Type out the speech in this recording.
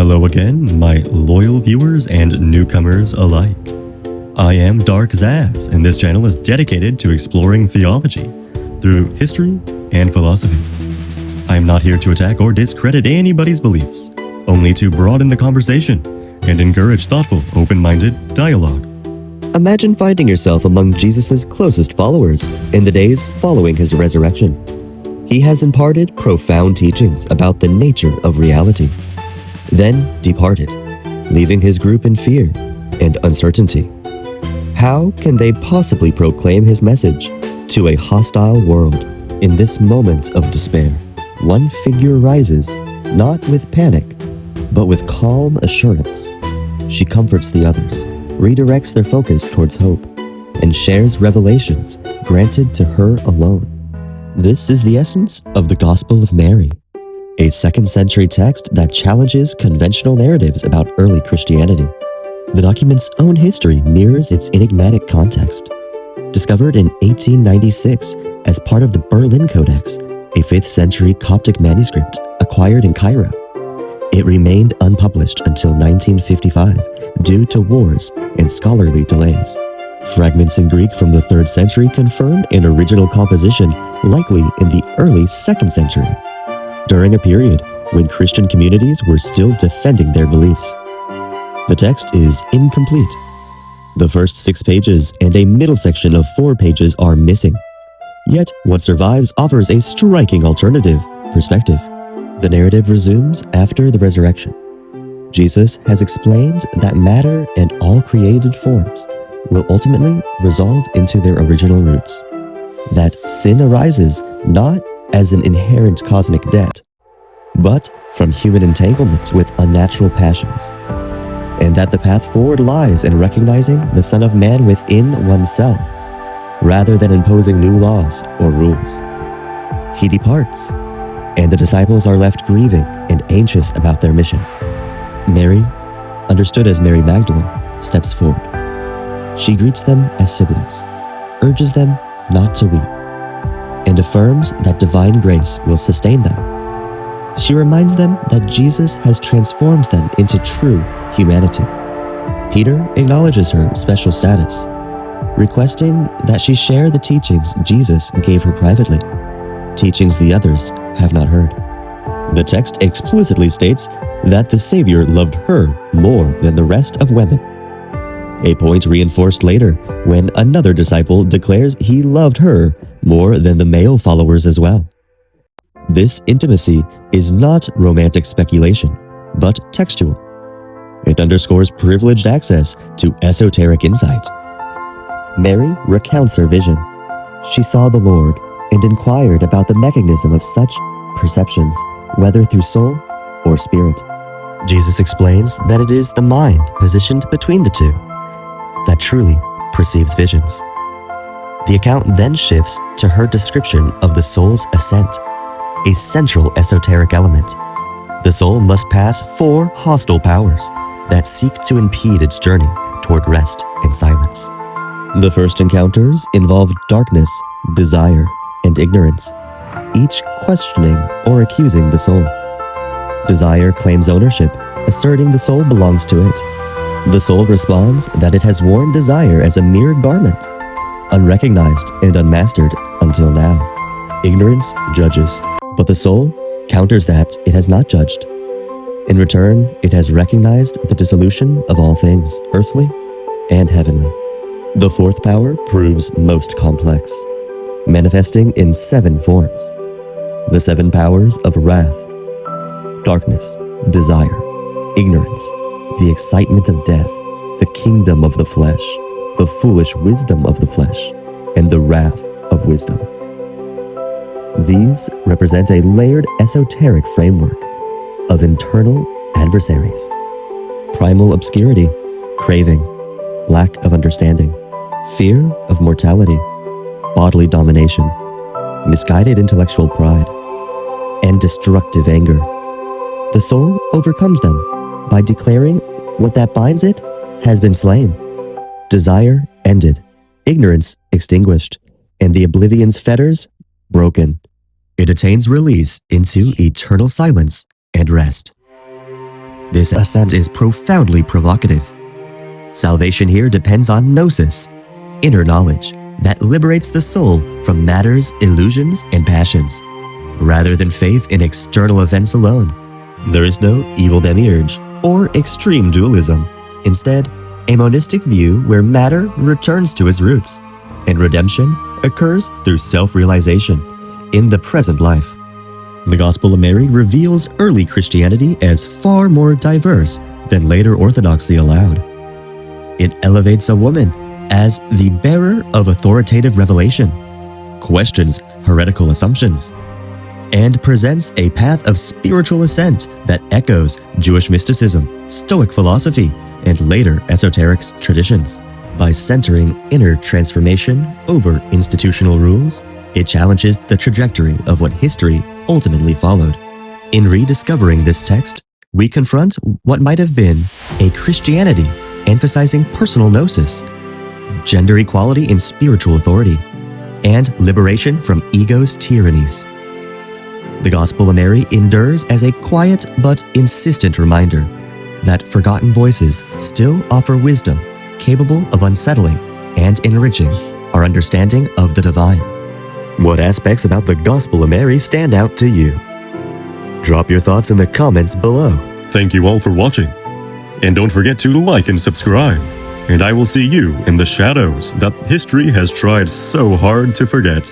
Hello again, my loyal viewers and newcomers alike. I am Dark Zaz, and this channel is dedicated to exploring theology through history and philosophy. I am not here to attack or discredit anybody's beliefs, only to broaden the conversation and encourage thoughtful, open-minded dialogue. Imagine finding yourself among Jesus' closest followers in the days following his resurrection. He has imparted profound teachings about the nature of reality, then departed, leaving his group in fear and uncertainty. How can they possibly proclaim his message to a hostile world in this moment of despair? One figure rises, not with panic, but with calm assurance. She comforts the others, redirects their focus towards hope, and shares revelations granted to her alone. This is the essence of the Gospel of Mary, a 2nd century text that challenges conventional narratives about early Christianity. The document's own history mirrors its enigmatic context. Discovered in 1896 as part of the Berlin Codex, a 5th century Coptic manuscript acquired in Cairo, it remained unpublished until 1955 due to wars and scholarly delays. Fragments in Greek from the 3rd century confirm an original composition likely in the early 2nd century, during a period when Christian communities were still defending their beliefs. The text is incomplete. The first 6 pages and a middle section of 4 pages are missing. Yet, what survives offers a striking alternative perspective. The narrative resumes after the resurrection. Jesus has explained that matter and all created forms will ultimately resolve into their original roots. That sin arises not as an inherent cosmic debt, but from human entanglements with unnatural passions, and that the path forward lies in recognizing the Son of Man within oneself, rather than imposing new laws or rules. He departs, and the disciples are left grieving and anxious about their mission. Mary, understood as Mary Magdalene, steps forward. She greets them as siblings, urges them not to weep, and affirms that divine grace will sustain them. She reminds them that Jesus has transformed them into true humanity. Peter acknowledges her special status, requesting that she share the teachings Jesus gave her privately, teachings the others have not heard. The text explicitly states that the Savior loved her more than the rest of women, a point reinforced later when another disciple declares he loved her more than the male followers as well. This intimacy is not romantic speculation, but textual. It underscores privileged access to esoteric insight. Mary recounts her vision. She saw the Lord and inquired about the mechanism of such perceptions, whether through soul or spirit. Jesus explains that it is the mind positioned between the two that truly perceives visions. The account then shifts to her description of the soul's ascent, a central esoteric element. The soul must pass 4 hostile powers that seek to impede its journey toward rest and silence. The first encounters involve darkness, desire, and ignorance, each questioning or accusing the soul. Desire claims ownership, asserting the soul belongs to it. The soul responds that it has worn desire as a mere garment, unrecognized and unmastered until now. Ignorance judges, but the soul counters that it has not judged. In return, it has recognized the dissolution of all things, earthly and heavenly. The 4th power proves most complex, manifesting in 7 forms. The 7 powers of wrath, darkness, desire, ignorance, the excitement of death, the kingdom of the flesh, the foolish wisdom of the flesh, and the wrath of wisdom. These represent a layered esoteric framework of internal adversaries: primal obscurity, craving, lack of understanding, fear of mortality, bodily domination, misguided intellectual pride, and destructive anger. The soul overcomes them by declaring what that binds it has been slain. Desire ended, ignorance extinguished, and the oblivion's fetters broken. It attains release into eternal silence and rest. This ascent is profoundly provocative. Salvation here depends on gnosis, inner knowledge that liberates the soul from matter's illusions and passions, rather than faith in external events alone. There is no evil demiurge or extreme dualism. Instead, a monistic view where matter returns to its roots, and redemption occurs through self-realization in the present life. The Gospel of Mary reveals early Christianity as far more diverse than later orthodoxy allowed. It elevates a woman as the bearer of authoritative revelation, questions heretical assumptions, and presents a path of spiritual ascent that echoes Jewish mysticism, Stoic philosophy, and later esoteric traditions. By centering inner transformation over institutional rules, it challenges the trajectory of what history ultimately followed. In rediscovering this text, we confront what might have been a Christianity emphasizing personal gnosis, gender equality in spiritual authority, and liberation from ego's tyrannies. The Gospel of Mary endures as a quiet but insistent reminder that forgotten voices still offer wisdom capable of unsettling and enriching our understanding of the divine. What aspects about the Gospel of Mary stand out to you? Drop your thoughts in the comments below. Thank you all for watching. And don't forget to like and subscribe. And I will see you in the shadows that history has tried so hard to forget.